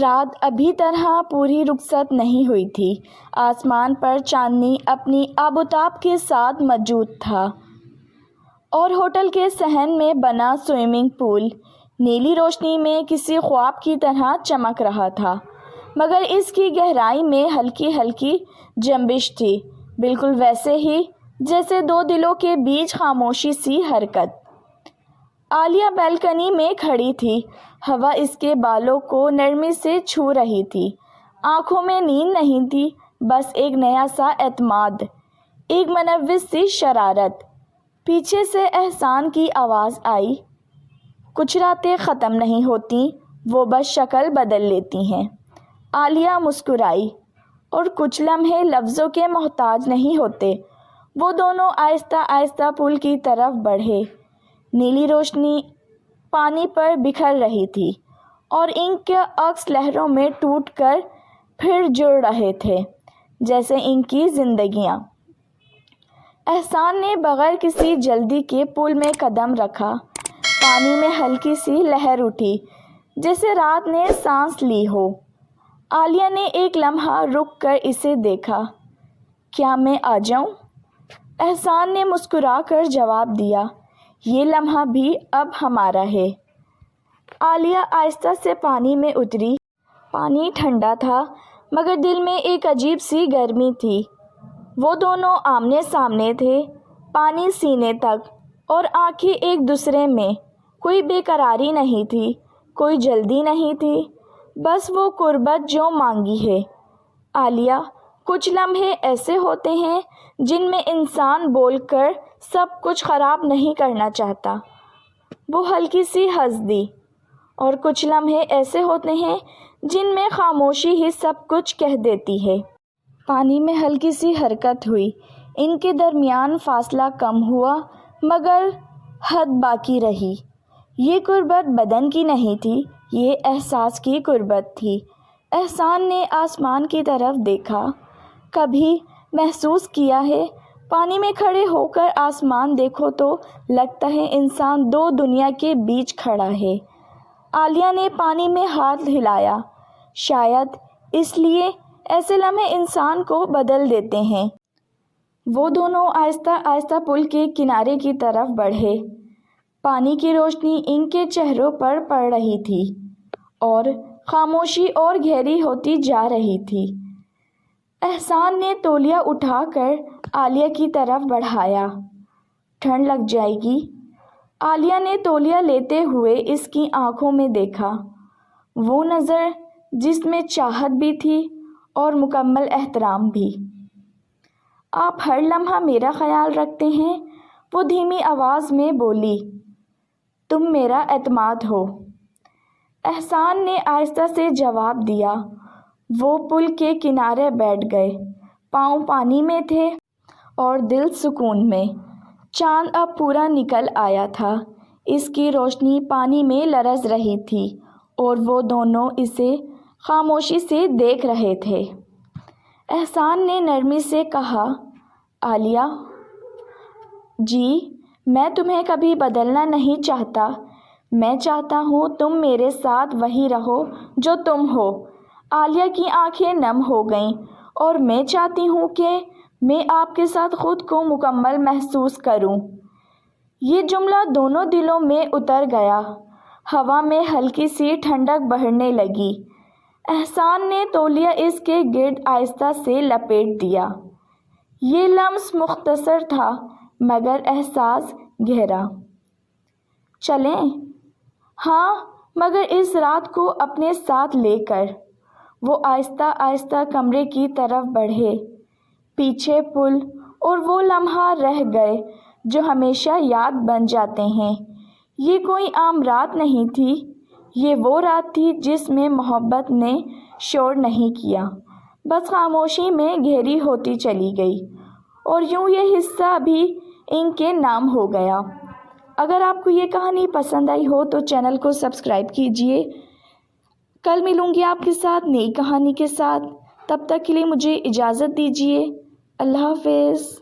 رات ابھی طرح پوری رخصت نہیں ہوئی تھی۔ آسمان پر چاندنی اپنی آب و تاب کے ساتھ موجود تھا اور ہوٹل کے صحن میں بنا سوئمنگ پول نیلی روشنی میں کسی خواب کی طرح چمک رہا تھا، مگر اس کی گہرائی میں ہلکی ہلکی جنبش تھی، بالکل ویسے ہی جیسے دو دلوں کے بیچ خاموشی سی حرکت۔ عالیہ بالکنی میں کھڑی تھی، ہوا اس کے بالوں کو نرمی سے چھو رہی تھی۔ آنکھوں میں نیند نہیں تھی، بس ایک نیا سا اعتماد، ایک منوس سی شرارت۔ پیچھے سے احسان کی آواز آئی، کچھ راتیں ختم نہیں ہوتی، وہ بس شکل بدل لیتی ہیں۔ عالیہ مسکرائی، اور کچھ لمحے لفظوں کے محتاج نہیں ہوتے۔ وہ دونوں آہستہ آہستہ پل کی طرف بڑھے۔ نیلی روشنی پانی پر بکھر رہی تھی اور ان کے عکس لہروں میں ٹوٹ کر پھر جڑ رہے تھے، جیسے ان کی زندگیاں۔ احسان نے بغیر کسی جلدی کے پل میں قدم رکھا۔ پانی میں ہلکی سی لہر اٹھی، جیسے رات نے سانس لی ہو۔ عالیہ نے ایک لمحہ رک کر اسے دیکھا۔ کیا میں آ جاؤں؟ احسان نے مسکرا کر جواب دیا، یہ لمحہ بھی اب ہمارا ہے۔ عالیہ آہستہ سے پانی میں اتری۔ پانی ٹھنڈا تھا، مگر دل میں ایک عجیب سی گرمی تھی۔ وہ دونوں آمنے سامنے تھے، پانی سینے تک، اور آنکھیں ایک دوسرے میں۔ کوئی بے قراری نہیں تھی، کوئی جلدی نہیں تھی، بس وہ قربت جو مانگی ہے۔ عالیہ، کچھ لمحے ایسے ہوتے ہیں جن میں انسان بول کر سب کچھ خراب نہیں کرنا چاہتا۔ وہ ہلکی سی ہنس دی۔ اور کچھ لمحے ایسے ہوتے ہیں جن میں خاموشی ہی سب کچھ کہہ دیتی ہے۔ پانی میں ہلکی سی حرکت ہوئی، ان کے درمیان فاصلہ کم ہوا، مگر حد باقی رہی۔ یہ قربت بدن کی نہیں تھی، یہ احساس کی قربت تھی۔ احسان نے آسمان کی طرف دیکھا۔ کبھی محسوس کیا ہے، پانی میں کھڑے ہو کر آسمان دیکھو تو لگتا ہے انسان دو دنیا کے بیچ کھڑا ہے۔ عالیہ نے پانی میں ہاتھ ہلایا۔ شاید اس لیے ایسے لمحے انسان کو بدل دیتے ہیں۔ وہ دونوں آہستہ آہستہ پل کے کنارے کی طرف بڑھے۔ پانی کی روشنی ان کے چہروں پر پڑ رہی تھی اور خاموشی اور گہری ہوتی جا رہی تھی۔ احسان نے تولیہ اٹھا کر عالیہ کی طرف بڑھایا۔ ٹھنڈ لگ جائے گی۔ عالیہ نے تولیہ لیتے ہوئے اس کی آنکھوں میں دیکھا، وہ نظر جس میں چاہت بھی تھی اور مکمل احترام بھی۔ آپ ہر لمحہ میرا خیال رکھتے ہیں، وہ دھیمی آواز میں بولی۔ تم میرا اعتماد ہو۔ احسان نے آہستہ سے جواب دیا۔ وہ پل کے کنارے بیٹھ گئے، پاؤں پانی میں تھے اور دل سکون میں۔ چاند اب پورا نکل آیا تھا، اس کی روشنی پانی میں لرز رہی تھی اور وہ دونوں اسے خاموشی سے دیکھ رہے تھے۔ احسان نے نرمی سے کہا، عالیہ جی، میں تمہیں کبھی بدلنا نہیں چاہتا، میں چاہتا ہوں تم میرے ساتھ وہی رہو جو تم ہو۔ عالیہ کی آنکھیں نم ہو گئیں، اور میں چاہتی ہوں کہ میں آپ کے ساتھ خود کو مکمل محسوس کروں۔ یہ جملہ دونوں دلوں میں اتر گیا۔ ہوا میں ہلکی سی ٹھنڈک بڑھنے لگی۔ احسان نے تولیہ اس کے گرد آہستہ سے لپیٹ دیا۔ یہ لمس مختصر تھا، مگر احساس گہرا۔ چلیں؟ ہاں، مگر اس رات کو اپنے ساتھ لے کر۔ وہ آہستہ آہستہ کمرے کی طرف بڑھے۔ پیچھے پل اور وہ لمحہ رہ گئے جو ہمیشہ یاد بن جاتے ہیں۔ یہ کوئی عام رات نہیں تھی، یہ وہ رات تھی جس میں محبت نے شور نہیں کیا، بس خاموشی میں گہری ہوتی چلی گئی، اور یوں یہ حصہ بھی ان کے نام ہو گیا۔ اگر آپ کو یہ کہانی پسند آئی ہو تو چینل کو سبسکرائب کیجیے۔ کل ملوں گی آپ کے ساتھ نئی کہانی کے ساتھ، تب تک کے لیے مجھے اجازت دیجیے۔ اللہ حافظ۔